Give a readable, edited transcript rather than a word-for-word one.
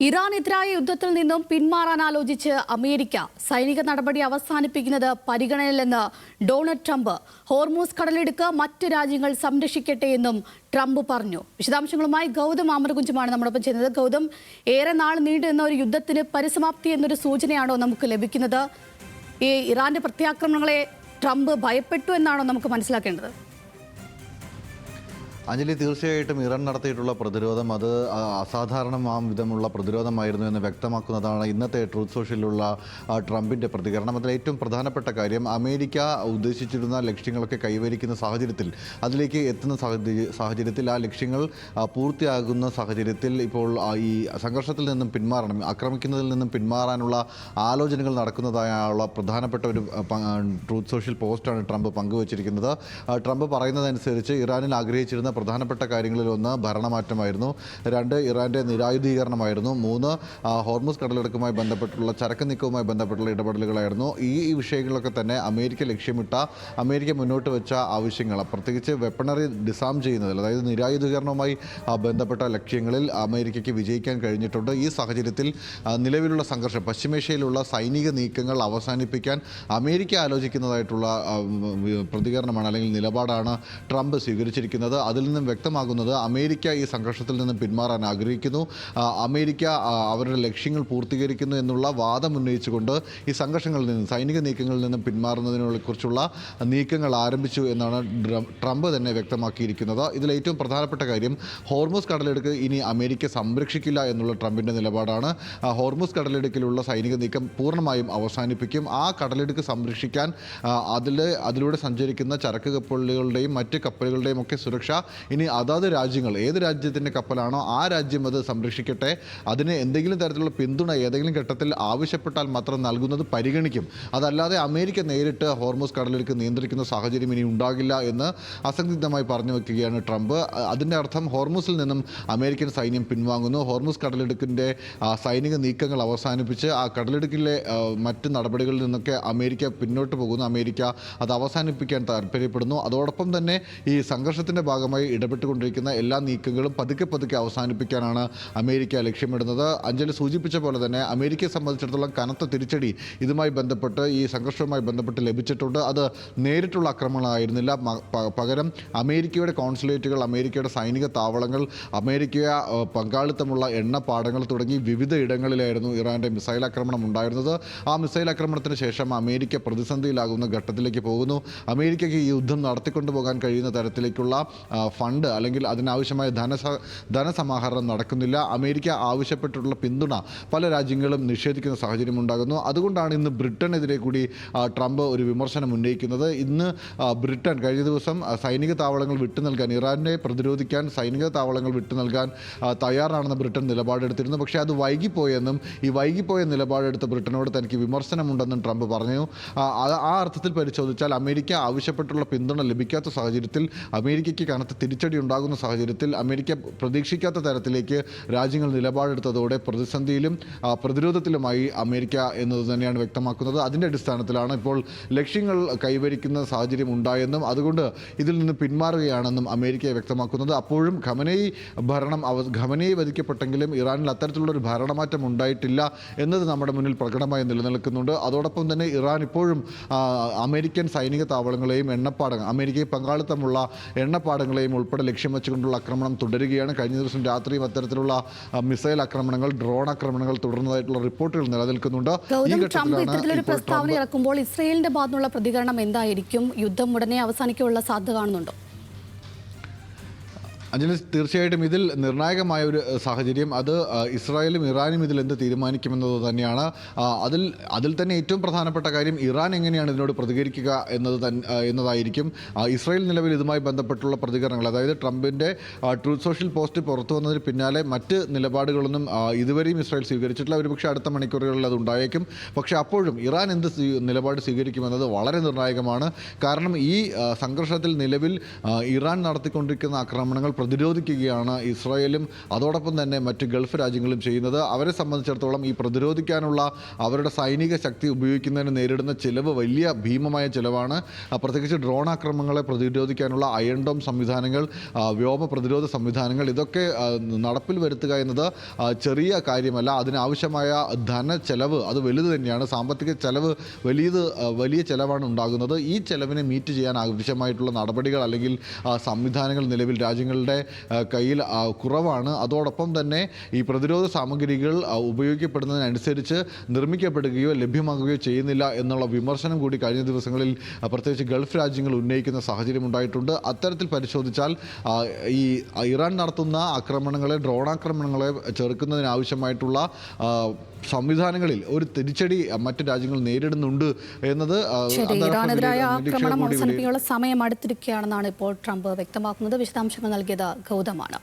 ഇറാനെതിരായ യുദ്ധത്തിൽ നിന്നും പിന്മാറാൻ ആലോചിച്ച് അമേരിക്ക സൈനിക നടപടി അവസാനിപ്പിക്കുന്നത് പരിഗണനയിലെന്ന് ഡൊണാൾഡ് ട്രംപ്. ഹോർമൂസ് കടലിടുക്ക് മറ്റ് രാജ്യങ്ങൾ സംരക്ഷിക്കട്ടെ എന്നും ട്രംപ് പറഞ്ഞു. വിശദാംശങ്ങളുമായി ഗൗതം ആമരകുഞ്ചുമാണ് നമ്മോടൊപ്പം ചെയ്യുന്നത്. ഗൗതം, ഏറെ നാൾ നീണ്ടുനിന്ന ഒരു യുദ്ധത്തിന് പരിസമാപ്തി എന്നൊരു സൂചനയാണോ നമുക്ക് ലഭിക്കുന്നത്? ഈ ഇറാന്റെ പ്രത്യാക്രമണങ്ങളെ ട്രംപ് ഭയപ്പെട്ടു എന്നാണോ നമുക്ക് മനസ്സിലാക്കേണ്ടത്? അഞ്ജലി, തീർച്ചയായിട്ടും ഇറാൻ നടത്തിയിട്ടുള്ള പ്രതിരോധം അത് അസാധാരണമാം വിധമുള്ള പ്രതിരോധമായിരുന്നു എന്ന് വ്യക്തമാക്കുന്നതാണ് ഇന്നത്തെ ട്രൂത്ത് സോഷ്യലിലുള്ള ട്രംപിൻ്റെ പ്രതികരണം. അതിൽ ഏറ്റവും പ്രധാനപ്പെട്ട കാര്യം, അമേരിക്ക ഉദ്ദേശിച്ചിരുന്ന ലക്ഷ്യങ്ങളൊക്കെ കൈവരിക്കുന്ന സാഹചര്യത്തിൽ, അതിലേക്ക് എത്തുന്ന സാഹചര്യത്തിൽ ആ ലക്ഷ്യങ്ങൾ പൂർത്തിയാകുന്ന സാഹചര്യത്തിൽ ഇപ്പോൾ ഈ സംഘർഷത്തിൽ നിന്നും പിന്മാറണം, ആക്രമിക്കുന്നതിൽ നിന്നും പിന്മാറാനുള്ള ആലോചനകൾ നടക്കുന്നതായുള്ള പ്രധാനപ്പെട്ട ഒരു ട്രൂത്ത് സോഷ്യൽ പോസ്റ്റാണ് ട്രംപ് പങ്കുവച്ചിരിക്കുന്നത്. ട്രംപ് പറയുന്നതനുസരിച്ച് ഇറാനിൽ ആഗ്രഹിച്ചിരുന്ന പ്രധാനപ്പെട്ട കാര്യങ്ങളിലൊന്ന് ഭരണമാറ്റമായിരുന്നു, 2 ഇറാൻ്റെ നിരായുധീകരണമായിരുന്നു, 3 ഹോർമുസ് കടലിടുക്കുമായി ബന്ധപ്പെട്ടുള്ള ചരക്ക് നീക്കവുമായി ബന്ധപ്പെട്ടുള്ള ഇടപെടലുകളായിരുന്നു. ഈ വിഷയങ്ങളൊക്കെ തന്നെ അമേരിക്ക ലക്ഷ്യമിട്ട, അമേരിക്ക മുന്നോട്ട് വെച്ച ആവശ്യങ്ങൾ, പ്രത്യേകിച്ച് വെപ്പണറി ഡിസാം ചെയ്യുന്നതിൽ, അതായത് നിരായുധീകരണവുമായി ബന്ധപ്പെട്ട ലക്ഷ്യങ്ങളിൽ അമേരിക്കയ്ക്ക് വിജയിക്കാൻ കഴിഞ്ഞിട്ടുണ്ട്. ഈ സാഹചര്യത്തിൽ നിലവിലുള്ള സംഘർഷം, പശ്ചിമേഷ്യയിലുള്ള സൈനിക നീക്കങ്ങൾ അവസാനിപ്പിക്കാൻ അമേരിക്ക ആലോചിക്കുന്നതായിട്ടുള്ള പ്രതികരണമാണ് അല്ലെങ്കിൽ നിലപാടാണ് ട്രംപ് സ്വീകരിച്ചിരിക്കുന്നത്. അതിൽ നിന്നും വ്യക്തമാകുന്നത് അമേരിക്ക ഈ സംഘർഷത്തിൽ നിന്നും പിന്മാറാൻ ആഗ്രഹിക്കുന്നു, അമേരിക്ക അവരുടെ ലക്ഷ്യങ്ങൾ പൂർത്തീകരിക്കുന്നു എന്നുള്ള വാദം ഉന്നയിച്ചുകൊണ്ട് ഈ സംഘർഷങ്ങളിൽ നിന്നും, സൈനിക നീക്കങ്ങളിൽ നിന്നും പിന്മാറുന്നതിനെക്കുറിച്ചുള്ള നീക്കങ്ങൾ ആരംഭിച്ചു എന്നാണ് ട്രംപ് തന്നെ വ്യക്തമാക്കിയിരിക്കുന്നത്. ഇതിൽ ഏറ്റവും പ്രധാനപ്പെട്ട കാര്യം, ഹോർമുസ് കടലിടുക്ക് ഇനി അമേരിക്ക സംരക്ഷിക്കില്ല എന്നുള്ള ട്രംപിൻ്റെ നിലപാടാണ്. ഹോർമുസ് കടലിടുക്കിലുള്ള സൈനിക നീക്കം പൂർണ്ണമായും അവസാനിപ്പിക്കും. ആ കടലിടുക്ക് സംരക്ഷിക്കാൻ അതിലൂടെ സഞ്ചരിക്കുന്ന ചരക്ക് കപ്പലുകളുടെയും മറ്റ് കപ്പലുകളുടെയും ഒക്കെ സുരക്ഷ ഇനി അതാത് രാജ്യങ്ങൾ, ഏത് രാജ്യത്തിൻ്റെ കപ്പലാണോ ആ രാജ്യം അത് സംരക്ഷിക്കട്ടെ. അതിന് എന്തെങ്കിലും തരത്തിലുള്ള പിന്തുണ ഏതെങ്കിലും ഘട്ടത്തിൽ ആവശ്യപ്പെട്ടാൽ മാത്രം നൽകുന്നത് പരിഗണിക്കും. അതല്ലാതെ അമേരിക്ക നേരിട്ട് ഹോർമുസ് കടലിടുക്ക് നിയന്ത്രിക്കുന്ന സാഹചര്യം ഇനി ഉണ്ടാകില്ല എന്ന് അസംദിഗ്ധമായി പറഞ്ഞു വയ്ക്കുകയാണ് ട്രംപ്. അതിൻ്റെ അർത്ഥം ഹോർമുസിൽ നിന്നും അമേരിക്കൻ സൈന്യം പിൻവാങ്ങുന്നു, ഹോർമുസ് കടലിടുക്കിൻ്റെ സൈനിക നീക്കങ്ങൾ അവസാനിപ്പിച്ച് ആ കടലിടുക്കിലെ മറ്റ് നടപടികളിൽ നിന്നൊക്കെ അമേരിക്ക പിന്നോട്ട് പോകുന്നു, അമേരിക്ക അത് അവസാനിപ്പിക്കാൻ താല്പര്യപ്പെടുന്നു. അതോടൊപ്പം തന്നെ ഈ സംഘർഷത്തിൻ്റെ ഭാഗമായി ഇടപെട്ടുകൊണ്ടിരിക്കുന്ന എല്ലാ നീക്കങ്ങളും പതുക്കെ അവസാനിപ്പിക്കാനാണ് അമേരിക്ക ലക്ഷ്യമിടുന്നത്. അഞ്ജലി സൂചിപ്പിച്ച പോലെ തന്നെ അമേരിക്കയെ സംബന്ധിച്ചിടത്തോളം കനത്ത തിരിച്ചടി ഇതുമായി ബന്ധപ്പെട്ട്, ഈ സംഘർഷവുമായി ബന്ധപ്പെട്ട് ലഭിച്ചിട്ടുണ്ട്. അത് നേരിട്ടുള്ള ആക്രമണമായിരുന്നില്ല, പകരം അമേരിക്കയുടെ കോൺസുലേറ്റുകൾ, അമേരിക്കയുടെ സൈനിക താവളങ്ങൾ, അമേരിക്ക പങ്കാളിത്തമുള്ള എണ്ണപ്പാടങ്ങൾ തുടങ്ങി വിവിധ ഇടങ്ങളിലായിരുന്നു ഇറാൻ്റെ മിസൈൽ ആക്രമണം ഉണ്ടായിരുന്നത്. ആ മിസൈൽ ആക്രമണത്തിന് ശേഷം അമേരിക്ക പ്രതിസന്ധിയിലാകുന്ന ഘട്ടത്തിലേക്ക് പോകുന്നു. അമേരിക്കയ്ക്ക് ഈ യുദ്ധം നടത്തിക്കൊണ്ടുപോകാൻ കഴിയുന്ന തരത്തിലേക്കുള്ള ഫണ്ട് അല്ലെങ്കിൽ അതിനാവശ്യമായ ധനസമാഹരണം നടക്കുന്നില്ല. അമേരിക്ക ആവശ്യപ്പെട്ടിട്ടുള്ള പിന്തുണ പല രാജ്യങ്ങളും നിഷേധിക്കുന്ന സാഹചര്യം ഉണ്ടാകുന്നു. അതുകൊണ്ടാണ് ഇന്ന് ബ്രിട്ടനെതിരെ കൂടി ട്രംപ് ഒരു വിമർശനം ഉന്നയിക്കുന്നത്. ഇന്ന് ബ്രിട്ടൻ കഴിഞ്ഞ ദിവസം സൈനിക താവളങ്ങൾ വിട്ടു നൽകാൻ, ഇറാനെ പ്രതിരോധിക്കാൻ സൈനിക താവളങ്ങൾ വിട്ടു നൽകാൻ തയ്യാറാണെന്ന് ബ്രിട്ടൻ നിലപാടെടുത്തിരുന്നു. പക്ഷേ അത് വൈകിപ്പോയെന്നും ഈ വൈകിപ്പോയ നിലപാടെടുത്ത ബ്രിട്ടനോട് തനിക്ക് വിമർശനമുണ്ടെന്നും ട്രംപ് പറഞ്ഞു. ആ അർത്ഥത്തിൽ പരിശോധിച്ചാൽ അമേരിക്ക ആവശ്യപ്പെട്ടുള്ള പിന്തുണ ലഭിക്കാത്ത സാഹചര്യത്തിൽ, അമേരിക്കയ്ക്ക് കനത്ത തിരിച്ചടി ഉണ്ടാകുന്ന സാഹചര്യത്തിൽ അമേരിക്ക പ്രതീക്ഷിക്കാത്ത തരത്തിലേക്ക് രാജ്യങ്ങൾ നിലപാടെടുത്തതോടെ പ്രതിസന്ധിയിലും പ്രതിരോധത്തിലുമായി അമേരിക്ക എന്നത് തന്നെയാണ് വ്യക്തമാക്കുന്നത്. അതിൻ്റെ അടിസ്ഥാനത്തിലാണ് ഇപ്പോൾ ലക്ഷ്യങ്ങൾ കൈവരിക്കുന്ന സാഹചര്യം ഉണ്ടായെന്നും അതുകൊണ്ട് ഇതിൽ നിന്ന് പിന്മാറുകയാണെന്നും അമേരിക്ക വ്യക്തമാക്കുന്നത്. അപ്പോഴും ഖമനേയി വധിക്കപ്പെട്ടെങ്കിലും ഇറാനിൽ അത്തരത്തിലുള്ളൊരു ഭരണമാറ്റം ഉണ്ടായിട്ടില്ല എന്നത് നമ്മുടെ മുന്നിൽ പ്രകടമായി നിലനിൽക്കുന്നുണ്ട്. അതോടൊപ്പം തന്നെ ഇറാൻ ഇപ്പോഴും അമേരിക്കൻ സൈനിക താവളങ്ങളെയും അമേരിക്കയിൽ പങ്കാളിത്തമുള്ള എണ്ണപ്പാടങ്ങളെയും ഉൾപ്പെടെ ലക്ഷ്യം വെച്ചുകൊണ്ടുള്ള ആക്രമണം തുടരുകയാണ്. കഴിഞ്ഞ ദിവസം രാത്രിയും അത്തരത്തിലുള്ള മിസൈൽ ആക്രമണങ്ങൾ, ഡ്രോൺ ആക്രമണങ്ങൾ തുടർന്നതായിട്ടുള്ള റിപ്പോർട്ടുകൾ നിലനിൽക്കുന്നുണ്ട്. ഇത്തരത്തിലൊരു പ്രസ്താവന ഇറക്കുമ്പോൾ ഇസ്രയേലിന്റെ ഭാഗത്തുനിന്നുള്ള പ്രതികരണം എന്തായിരിക്കും? യുദ്ധം ഉടനെ അവസാനിക്കാനുള്ള സാധ്യത കാണുന്നുണ്ടോ? അഞ്ജലി, തീർച്ചയായിട്ടും ഇതിൽ നിർണായകമായ ഒരു സാഹചര്യം, അത് ഇസ്രായേലും ഇറാനും ഇതിൽ എന്ത് തീരുമാനിക്കുമെന്നത് തന്നെയാണ്. അതിൽ തന്നെ ഏറ്റവും പ്രധാനപ്പെട്ട കാര്യം ഇറാൻ എങ്ങനെയാണ് ഇതിനോട് പ്രതികരിക്കുക എന്നതായിരിക്കും. ഇസ്രായേൽ നിലവിൽ ഇതുമായി ബന്ധപ്പെട്ടുള്ള പ്രതികരണങ്ങൾ, അതായത് ട്രംപിൻ്റെ ട്രൂത്ത് സോഷ്യൽ പോസ്റ്റ് പുറത്തു വന്നതിന് പിന്നാലെ മറ്റ് നിലപാടുകളൊന്നും ഇതുവരെയും ഇസ്രായേൽ സ്വീകരിച്ചിട്ടില്ല. ഒരുപക്ഷെ അടുത്ത മണിക്കൂറുകളിൽ അത് ഉണ്ടായേക്കും. പക്ഷേ അപ്പോഴും ഇറാൻ എന്ത് നിലപാട് സ്വീകരിക്കുമെന്നത് വളരെ നിർണായകമാണ്. കാരണം ഈ സംഘർഷത്തിൽ നിലവിൽ ഇറാൻ നടത്തിക്കൊണ്ടിരിക്കുന്ന ആക്രമണങ്ങൾ പ്രതിരോധിക്കുകയാണ് ഇസ്രായേലും അതോടൊപ്പം തന്നെ മറ്റ് ഗൾഫ് രാജ്യങ്ങളും ചെയ്യുന്നത്. അവരെ സംബന്ധിച്ചിടത്തോളം ഈ പ്രതിരോധിക്കാനുള്ള അവരുടെ സൈനിക ശക്തി ഉപയോഗിക്കുന്നതിന് നേരിടുന്ന ചിലവ് വലിയ ഭീമമായ ചിലവാണ്. പ്രത്യേകിച്ച് ഡ്രോൺ ആക്രമണങ്ങളെ പ്രതിരോധിക്കാനുള്ള അയൺ ഡോം സംവിധാനങ്ങൾ, വ്യോമ പ്രതിരോധ സംവിധാനങ്ങൾ, ഇതൊക്കെ നടപ്പിൽ വരുത്തുക എന്നത് ചെറിയ കാര്യമല്ല. അതിനാവശ്യമായ ധനച്ചെലവ് അത് വലുത് തന്നെയാണ്. സാമ്പത്തിക ചെലവ് വലിയ ചെലവാണ് ഉണ്ടാകുന്നത്. ഈ ചെലവിനെ മീറ്റ് ചെയ്യാൻ ആവശ്യമായിട്ടുള്ള നടപടികൾ അല്ലെങ്കിൽ സംവിധാനങ്ങൾ നിലവിൽ രാജ്യങ്ങളുടെ കയ്യിൽ കുറവാണ്. അതോടൊപ്പം തന്നെ ഈ പ്രതിരോധ സാമഗ്രികൾ ഉപയോഗിക്കപ്പെടുന്നതിനനുസരിച്ച് നിർമ്മിക്കപ്പെടുകയോ ലഭ്യമാകുകയോ ചെയ്യുന്നില്ല എന്നുള്ള വിമർശനം കൂടി കഴിഞ്ഞ ദിവസങ്ങളിൽ പ്രത്യേകിച്ച് ഗൾഫ് രാജ്യങ്ങൾ ഉന്നയിക്കുന്ന സാഹചര്യം ഉണ്ടായിട്ടുണ്ട്. അത്തരത്തിൽ പരിശോധിച്ചാൽ ഈ ഇറാൻ നടത്തുന്ന ആക്രമണങ്ങളെ, ഡ്രോൺ ആക്രമണങ്ങളെ ചെറുക്കുന്നതിനാവശ്യമായിട്ടുള്ള സംവിധാനങ്ങളിൽ ഒരു തിരിച്ചടി മറ്റു രാജ്യങ്ങൾ നേരിടുന്നുണ്ട് എന്നത് ഇറാനെതിരായ ആക്രമണം അവസാനിപ്പിക്കാനുള്ള സമയം അടുത്തിരിക്കുകയാണെന്നാണ് ഇപ്പോൾ ട്രംപ് വ്യക്തമാക്കുന്നത്. വിശദാംശങ്ങൾ നൽകിയത് ഗൗതമാണ്.